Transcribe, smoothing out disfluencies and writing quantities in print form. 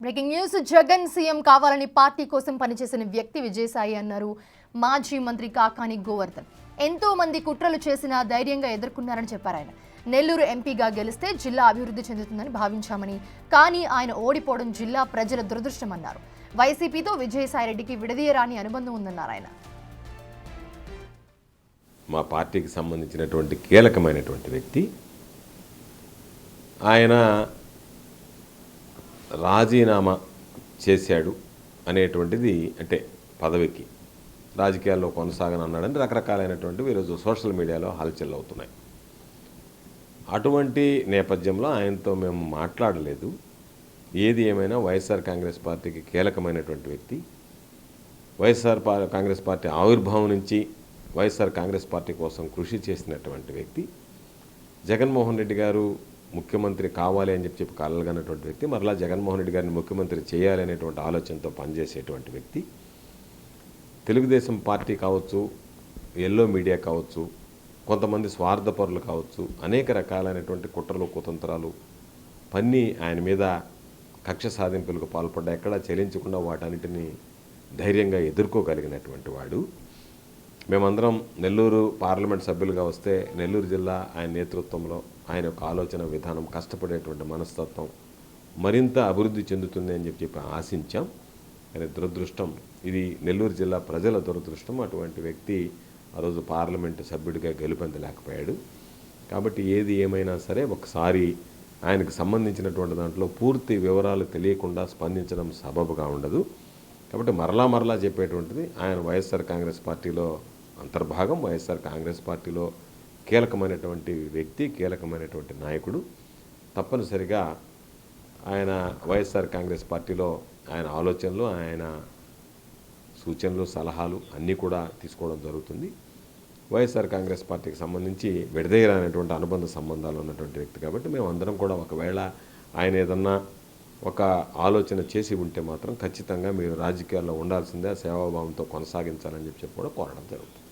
Breaking news Jagan CM కావాలని party కోసం పనిచేసిన వ్యక్తి విజయసాయి అన్నారు మాజీ మంత్రి కాకాని గోవర్ధన్. ఎంతో మంది కుట్రలు చేసినా ధైర్యంగా ఎదుర్కొన్నారని చెప్పారు ఆయన. నెల్లూరు ఎంపీగా గెలిస్తే జిల్లా అభివృద్ధి చెందుతుందని భావించామని, కానీ ఆయన ఓడిపోవడం జిల్లా ప్రజల దురదృష్టమన్నారు. వైసీపీతో విజయసాయిరెడ్డికి విడదీయరాని అనుబంధం ఉందన్నారు ఆయన. మా పార్టీకి సంబంధించినటువంటి కీలకమైనటువంటి వ్యక్తి ఆయన రాజీనామా చేశాడు అనేటువంటిది, అంటే పదవికి రాజకీయాల్లో కొనసాగనన్నాడని రకరకాలైనటువంటివి ఈరోజు సోషల్ మీడియాలో హల్చల్ అవుతున్నాయి. అటువంటి నేపథ్యంలో ఆయనతో మేము మాట్లాడలేదు. ఏది ఏమైనా వైఎస్ఆర్ కాంగ్రెస్ పార్టీకి కీలకమైనటువంటి వ్యక్తి, వైఎస్ఆర్ కాంగ్రెస్ పార్టీ ఆవిర్భావం నుంచి వైఎస్ఆర్ కాంగ్రెస్ పార్టీ కోసం కృషి చేసినటువంటి వ్యక్తి, జగన్మోహన్ రెడ్డి గారు ముఖ్యమంత్రి కావాలి అని చెప్పి కలగనటువంటి వ్యక్తి, మరలా జగన్మోహన్ రెడ్డి గారిని ముఖ్యమంత్రి చేయాలి అనేటువంటి ఆలోచనతో పనిచేసేటువంటి వ్యక్తి. తెలుగుదేశం పార్టీ కావచ్చు, ఎల్లో మీడియా కావచ్చు, కొంతమంది స్వార్థపరులు కావచ్చు, అనేక రకాలైనటువంటి కుట్రలు కుతంత్రాలు పన్ని ఆయన మీద కక్ష సాధింపులకు పాల్పడ్డ ఎక్కడా చెల్లించకుండా వాటన్నిటిని ధైర్యంగా ఎదుర్కోగలిగినటువంటి వాడు. మేమందరం నెల్లూరు పార్లమెంట్ సభ్యులుగా వస్తే నెల్లూరు జిల్లా ఆయన నేతృత్వంలో ఆయన యొక్క ఆలోచన విధానం, కష్టపడేటువంటి మనస్తత్వం మరింత అభివృద్ధి చెందుతుంది అని చెప్పి ఆశించాం. కానీ దురదృష్టం, ఇది నెల్లూరు జిల్లా ప్రజల దురదృష్టం. అటువంటి వ్యక్తి ఆ రోజు పార్లమెంటు సభ్యుడిగా గెలుపొందలేకపోయాడు. కాబట్టి ఏది ఏమైనా సరే ఒకసారి ఆయనకు సంబంధించినటువంటి దాంట్లో పూర్తి వివరాలు తెలియకుండా స్పందించడం సబబుగా ఉండదు. కాబట్టి మరలా చెప్పేటువంటిది, ఆయన వైఎస్ఆర్ కాంగ్రెస్ పార్టీలో అంతర్భాగం, వైఎస్ఆర్ కాంగ్రెస్ పార్టీలో కీలకమైనటువంటి వ్యక్తి, కీలకమైనటువంటి నాయకుడు. తప్పనిసరిగా ఆయన వైఎస్ఆర్ కాంగ్రెస్ పార్టీలో ఆయన ఆలోచనలు, ఆయన సూచనలు, సలహాలు అన్నీ కూడా తీసుకోవడం జరుగుతుంది. వైఎస్ఆర్ కాంగ్రెస్ పార్టీకి సంబంధించి విడదీయరానటువంటి అనుబంధ సంబంధాలు ఉన్నటువంటి వ్యక్తి కాబట్టి మేమందరం కూడా ఒకవేళ ఆయన ఏదన్నా ఒక ఆలోచన చేసి ఉంటే మాత్రం ఖచ్చితంగా మీరు రాజకీయాల్లో ఉండాల్సిందే, సేవాభావంతో కొనసాగించాలని చెప్పి కూడా కోరడం జరుగుతుంది.